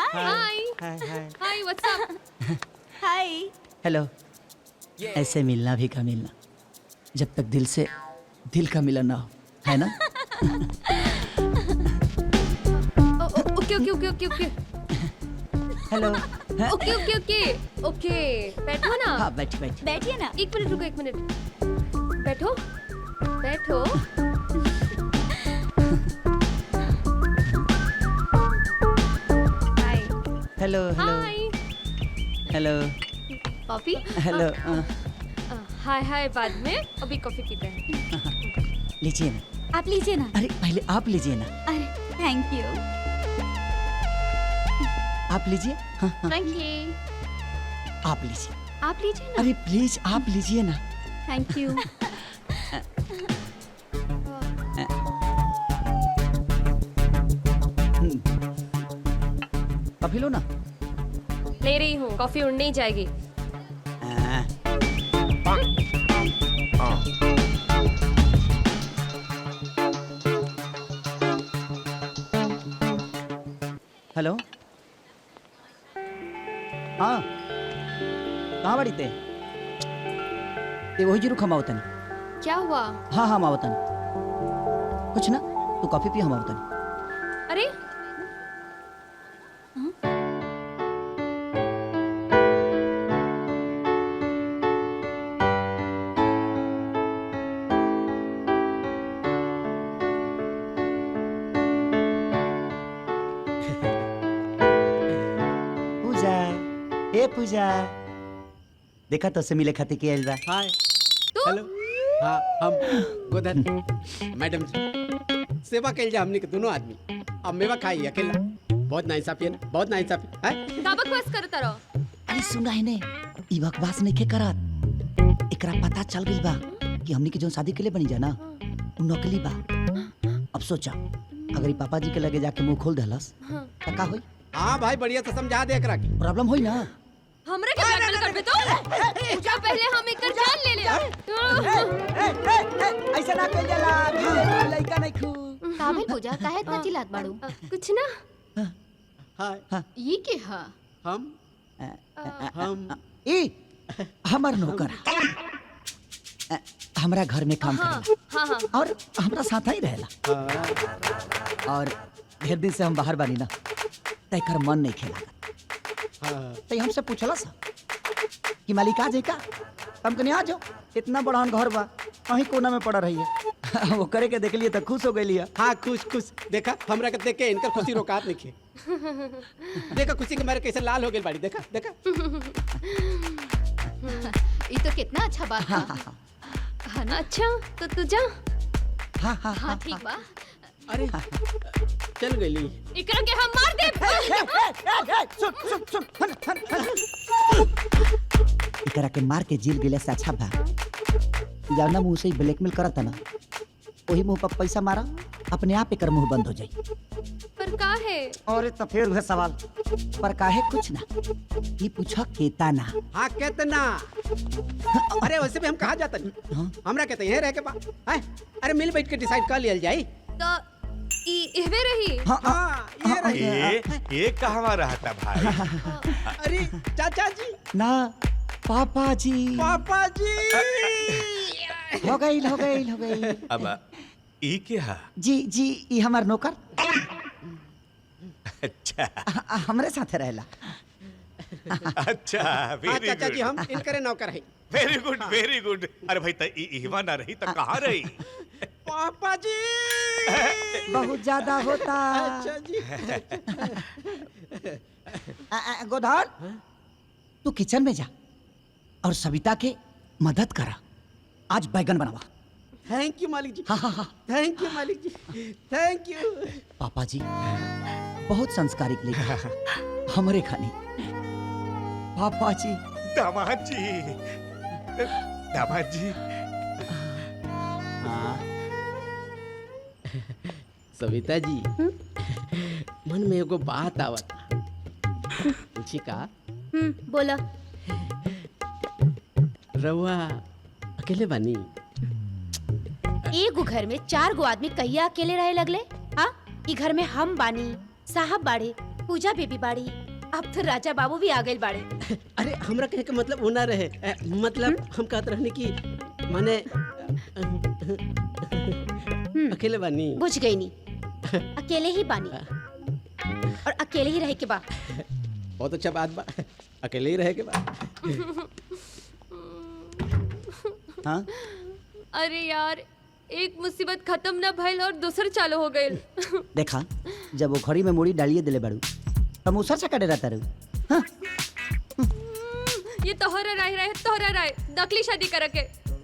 हाय hi what's up. हाय। Hello. ऐसे मिलना भी का मिलना, जब तक दिल से दिल का मिलन ना हो, है ना? ओके ओके ओके ओके ओके हेलो। ओके ओके ओके ओके बैठो ना। हाँ बैठी बैठी। बैठिए ना। एक मिनट रुको, एक मिनट बैठो बैठो। Hi. Hello hello hi. Hello coffee. Hello. Hi hi बाद में, अभी कॉफी पीते हैं। लीजिए ना। आप लीजिए ना। अरे पहले आप लीजिए ना। अरे थैंक यू। आप लीजिए। हाँ हाँ थैंक यू। आप लीजिए। आप लीजिए ना। अरे प्लीज आप लीजिए ना। Thank you. कॉफी लो ना। ले रही हूँ, कॉफी उड़ नहीं जाएगी। हेलो। हाँ कहाँ बड़ी थे? ये वही जरूर खमावतनी। क्या हुआ? हाँ हाँ मावतनी। कुछ ना, तू कॉफी पी, हम आवतनी। अरे पूजा, ए पूजा, देखा तो से मिले खाते की आइल बा। हाय। तू? हेलो। हाँ हम गोधन मैडम जी सेवा कैल जा हमने के दोनों आदमी। अब मेवा खाई अकेला, बहुत नाइंसाफी है ना, बहुत नाइंसाफी है। का बकवास करता रहो। अरे सुना है ने, ई बकवास नहीं के करत। एकरा पता चल गइल बा कि हमनी के जो शादी के लिए बनी जा ना, उ नकली बा। अब सोचा, अगर ई पापा जी के लगे जाके मुंह खोल देलस त का होई? हाँ भाई बढ़िया से समझा दे एकरा के। प्रॉब्लम होई ना। हमरे के ब्लैकमेल करबे तो? पूजा पहले हम एकर जान ले ले। ऐसा ना कइल जाला, लइका नहीं खू। काबिल पूजा काहे इतना चिल्लात बाड़ू? कुछ ना। हाय ये के हा? हम ई हमर नौकर हमरा घर में काम हाँ करेला हाँ हाँ। और हमरा साथ ही रहेला। और ढेर दिन से हम बाहर बानी ना, तैकर मन नहीं खेला। तो हमसे पूछला सा कि मालिक आ जाए का? तुम कहीं आ जाओ, इतना बड़ा घर बा, वहीं कोना में पड़ा रही है। वो करे के देख लिए तो खुश हो गई लिया। हाँ खुश खुश। देखा हमरा के देख के इनकर खुशी रोकात नहीं खे। देखा खुशी के मारे कैसे लाल हो गई बाड़ी। देखा देखा। ये तो कितना अच्छा बात था। हाँ ना। अच्छा तो तू जा। हाँ हाँ हाँ ठीक बा। अरे चल गई। एकरा के हम मार दे। एकरा के मार के जेल गेले से अच्छा बा जाना मुंह से ब्लैकमेल करता ना, वही मुंह पर पैसा मारा, अपने आप एकर मुंह बंद हो जाई। पर का है? और तो फिर वह सवाल पर काहे कुछ ना, ये पूछा केता ना। हाँ कितना? अरे वैसे भी हम कहाँ जाता नहीं। हमरा कहते हैं रह के बा। हैं? अरे मिल बैठ के डिसाइड कर लिया जाए। तो इहवे रही। हाँ ये रही। ये कहवा रहता भाई? अरे चाचा जी, ना पापा जी। पापा जी। हो गई हो गई हो गई। अब ई क्या? जी जी ये हमार नौकर अच्छा हमरे साथ रहेला। अच्छा हाँ वेरी चाचा जी गुड, हम इनकरे नौकर हैं। Very good very good. अरे भाई त इहवा ना रही त कहाँ रही? पापा जी। बहुत ज्यादा होता। अच्छा जी। गोधान तू किचन में जा और सविता के मदद करा, आज बैगन बनावा। थैंक यू मालिक जी। हाँ हाँ हाँ। थैंक यू मालिक जी। Thank you. पापा जी बहुत संस्कारिक लेखा हमरे खानी। पापा जी। दामाद जी, दामाद जी। सविता जी मन में एगो बात आवत पूछी का? बोला। रउआ अकेले बानी? एगो घर में 4 गो आदमी कहिया अकेले रहे लगले? हाँ ई घर में हम बानी, साहब बाड़े, पूजा बेबी बाड़ी, अब तो राजा बाबू भी आ गए बाड़े। अरे हमरा कहे के मतलब वो ना रहे, मतलब हम कहते रहने की माने अकेले बानी। बुझ गई नी, अकेले ही बानी और अकेले ही रहे के बा। बहुत अच्छा बात बा, अकेले ही रहे के बा। हाँ अरे यार, एक मुसीबत खत्म ना भइल और दूसर चालू हो गइल। देखा, जब वो घड़ी में मुड़ी डालिए दिले बाड़ू तब मुसर से कटे रहता रहू। हाँ? ये तोहरा राय नकली शादी करे के,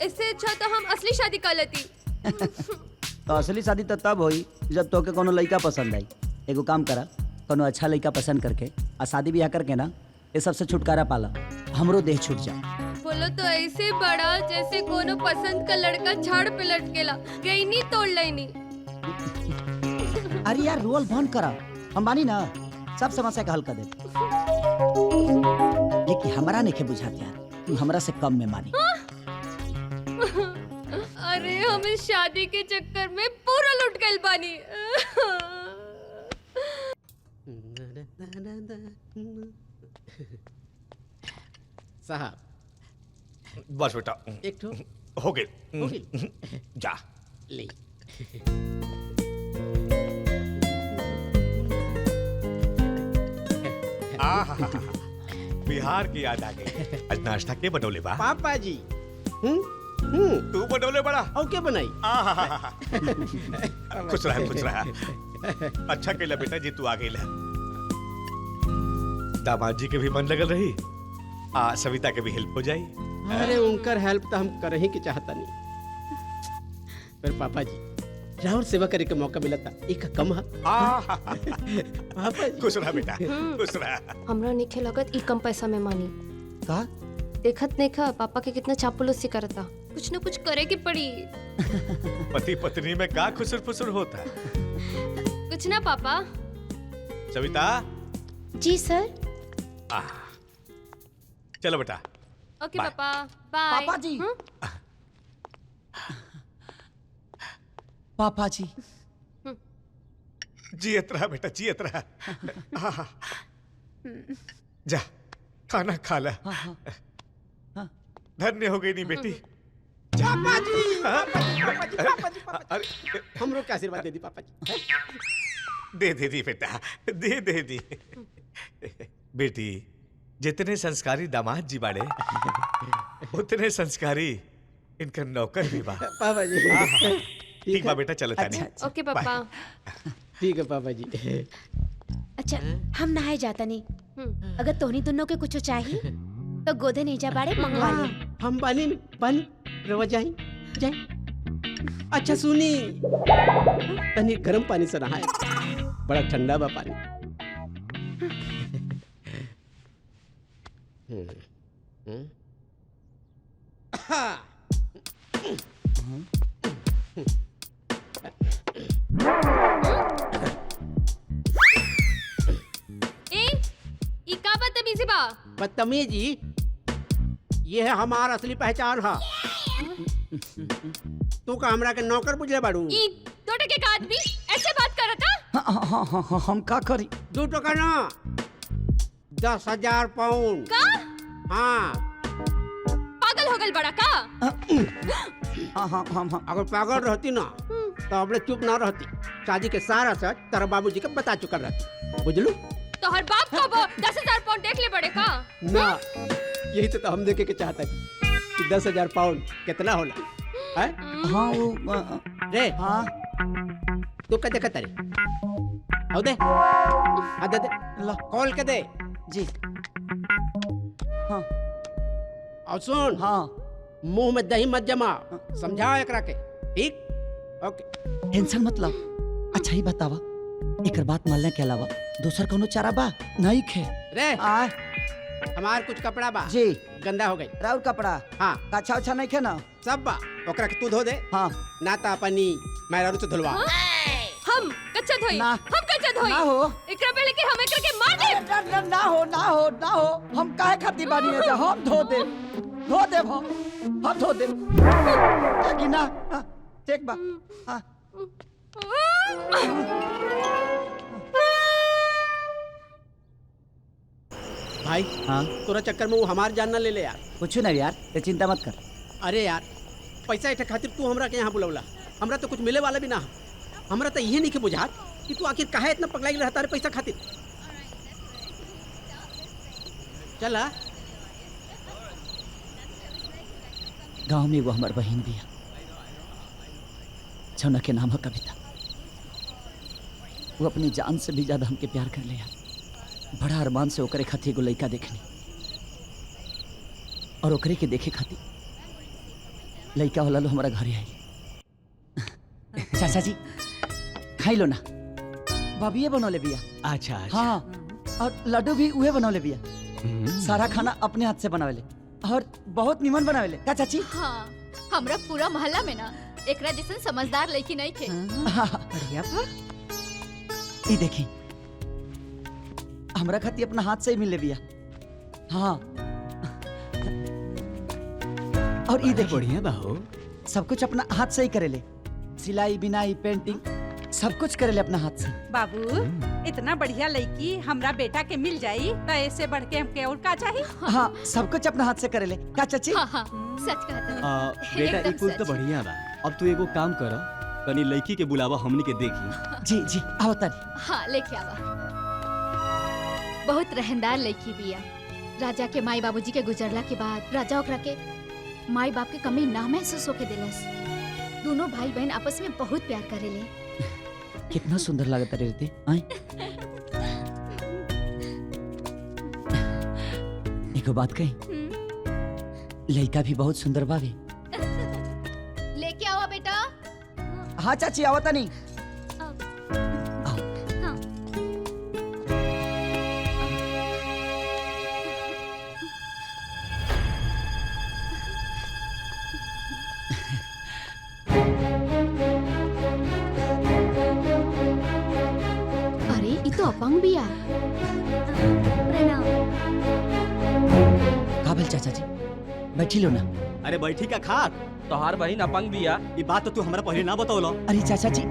इससे अच्छा तो हम असली शादी कर लेती। तो असली शादी तो तब होई जब तोके कोनो लड़का पसंद आई। एगो काम करा, कोनो अच्छा लड़का पसंद करके आ शादी ब्याह करके ना ये सबसे छुटकारा पाला, हमरो देह छूट जा। बोलो तो ऐसे बड़ा जैसे कोनो पसंद का लड़का झाड़ पे लटकेला, गई नहीं तोड़ लेनी। अरे यार रोल बंद करा, हम बानी ना, सब समस्या का हल कर दे। लेकिन हमरा नहीं के बुझात यार, तू हमरा से कम में मानी। अरे हम इस शादी के चक्कर में पूरा लुट गइल बानी। साहब बस बेटा, एक ठो हो हो गए। गई। जा। ले बिहार की याद आ गई। आज नाश्ता के बनौले बा? पापा जी। तू बनौले बड़ा? और क्या बनाई? खुश रहा खुश रहा। अच्छा केला बेटा जी तू आ गई। दामाद जी के भी मन लगल रही, सविता के भी हेल्प हो जाई। अरे उनकर हेल्प तो हम कर ही के चाहता नहीं, पर पापा जी राहुल सेवा करे के मौका मिला था, एक कम है। पापा जी खुश रहा बेटा, खुश रहा। हमरा निखे लगत ई कम पैसा में मानी। का? देखत नहीं खा पापा के कितना चापलूसी करता, कुछ न कुछ करे की पड़ी। पति पत्नी में का खुसर फुसर होता है? कुछ ना पापा। सविता। जी सर। चलो बेटा। ओके बाय। पापा, बाय। पापा जी। पापा जी। जियत रहा बेटा, जियत रहा। जा खाना खा ला। धन्य हो गई नी बेटी। पापा जी, अरे हम लोग का आशीर्वाद दे दी पापा जी। दे दी बेटा, दे दी। बेटी जितने संस्कारी दामाद जी बाड़े उतने संस्कारी इनका नौकर भी बा। पापा जी ठीक बा बेटा, चलो तानी। ओके पापा। ठीक है पापा जी। अच्छा हम नहाए जाता नहीं, अगर तोहनी दोनों के कुछ चाहिए तो गोदे नहीं जा बाड़े मंगवा ले। हम पानी रवा जाई। अच्छा सुनी, तनी गर्म पानी से नहाए, बड़ा ठंडा बा पानी। ई का बदतमीजी बा? बदतमीजी, ये है हमारा असली पहचान है। तू का हमरा के नौकर बुझले बाड़ू? ई दो टके का आदमी ऐसे बात करता? हम का करी? 2 टका ना, 10,000 पाउंड का? हाँ। पागल हो गल बड़ा का? अगर पागल रहती ना तो हमने चुप ना रहती, शादी के सारा सच तेरा बाबूजी के बता चुका रहती, बुझलू? तो हर बाप को 10,000 पाउंड देख ले बड़े का? ना, यही तो हम देखे के चाहता है कि 10,000 पाउंड कितना होला है? हाँ वो रे हाँ तू का देखता रे? आओ दे, आ दे ला कॉल के दे जी। हाँ और सुन, हाँ मुंह में दही मत जमा, समझाओ एकरा के, ठीक? ओके। टेंशन मत ला। अच्छा ही बतावा, एकर बात मानने के अलावा दूसर कोनो चारा बा? नहीं खे रे आ हमार कुछ कपड़ा बा जी, गंदा हो गई। राउर कपड़ा हाँ अच्छा अच्छा नहीं खे ना? सब बा, ओकरा के तू धो दे। हाँ ना ता अपनी मैरारू से धुलवा। हम कच्चा धोई, ना। हम कच्चा धोई। ना हो। एकरा पहले कि हम एकरा के मार दे। ना हो हम काहे खाती बानी है जा? हम धो दे हम धो दे कि ना? ठीक बा। भाई हाँ तोरा चक्कर में वो हमार जान ना ले ले यार। कुछ नहीं यार, ते चिंता मत कर। अरे यार पैसा इठे खातिर तू हमरा के यहाँ बुलवला, हमरा तो कुछ मिले वाला भी ना। हमरा तो यही नहीं के बुझात कि तू आखिर काहे इतना पगलाई रहता रे पैसा खातिर। चला गांव में वो हमार बहन भी है, जौना के नाम है कविता। वो अपनी जान से भी ज्यादा हमके प्यार कर ले यार। बड़ा अरमान से ओकरे खातिर एगो लड़का देखनी, और ओकरे के देखे खातिर लड़का वाला लो हमारा घरे आई। चाचा जी खाई लो ना, भाभी बनौले बिया। अच्छा हाँ, और लड्डू भी उहे बनौले बिया। सारा खाना अपने हाथ से बनावेले और बहुत निमन बनावेले। का चाची? हाँ, हमरा पूरा मोहल्ला में ना एकरा जैसन समझदार लड़की नहीं थे। बढ़िया बा। ई देखी हमरा खातिर अपना हाथ से ही मिले बिया। हाँ, और ई देखी बढ़िया बाहो। सब कुछ अपना हाथ से ही करेले, सिलाई बिनाई पेंटिंग सब कुछ करेले अपना हाथ से। बाबू इतना बढ़िया लड़की हमरा बेटा के मिल जाई तो ऐसे बढ़ के हमके और का चाहिए। हाँ, सब कुछ अपना हाथ से करेले। का चाची? हाँ हाँ सच कहता है। बेटा एकदम ई कुल तो सच। बढ़िया बा। अब तू एगो काम कर, तनी लड़की के बुलावा हमनी के देखी। जी जी आओ तनी। हाँ लेके आवा। बहुत रहनदार लड़की बिया। राजा के माई बाबूजी के गुजरला के बाद राजा ओकरा के माई बाप के कमी ना महसूस होके दिलस। दोनों भाई बहन आपस में बहुत प्यार करेले। कितना सुंदर लगता रे रीति। आए एगो बात कही, लड़का भी बहुत सुंदर बावे। लेके आओ बेटा। हाँ चाची आओ तनी। अरे ये तो अपंग बिया। प्रणाम। काबिल चाचा जी बैठी लो ना। अरे बैठी का खाक, तोहार बहिन अपंग बिया। ये बात तो तू हमरा पहले ना बतौलो। अरे चाचा जी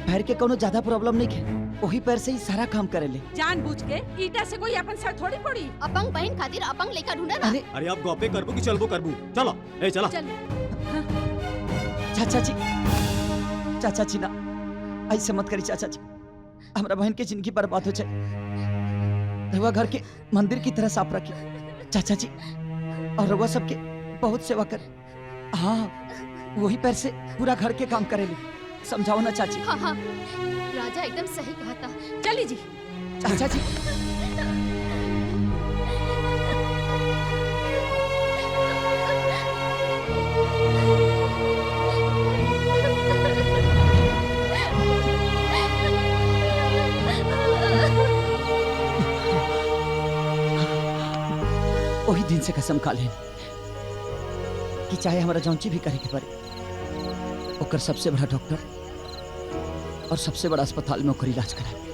पैर के कोनो ज्यादा प्रॉब्लम नहीं है, वही पैर से ही सारा काम करेले। जानबूझ के ईटा से कोई अपन सर थोड़ी पड़ी। अपंग बहन खातिर अपंग लड़का ढूंढा ना। अरे अरे अब गॉपे करबू कि चलबो करबू? चलो ए चला। चल चाचा जी ना ऐसे मत करी चाचा जी, हमारा बहन की जिंदगी बर्बाद हो जाए। रवा घर के मंदिर की तरह साफ रखी चाचा जी, और रवा सबके बहुत सेवा कर। हाँ, वही पैर से पूरा घर के काम करेले। समझाओ ना चाची। हाँ हाँ राजा एकदम सही कहता। चली जी। चाचा जी वही दिन से कसम खा लेनी कि चाहे हमारा जौंची भी करे के पड़े, ओकर सबसे बड़ा डॉक्टर और सबसे बड़ा अस्पताल में ओकर इलाज कराए।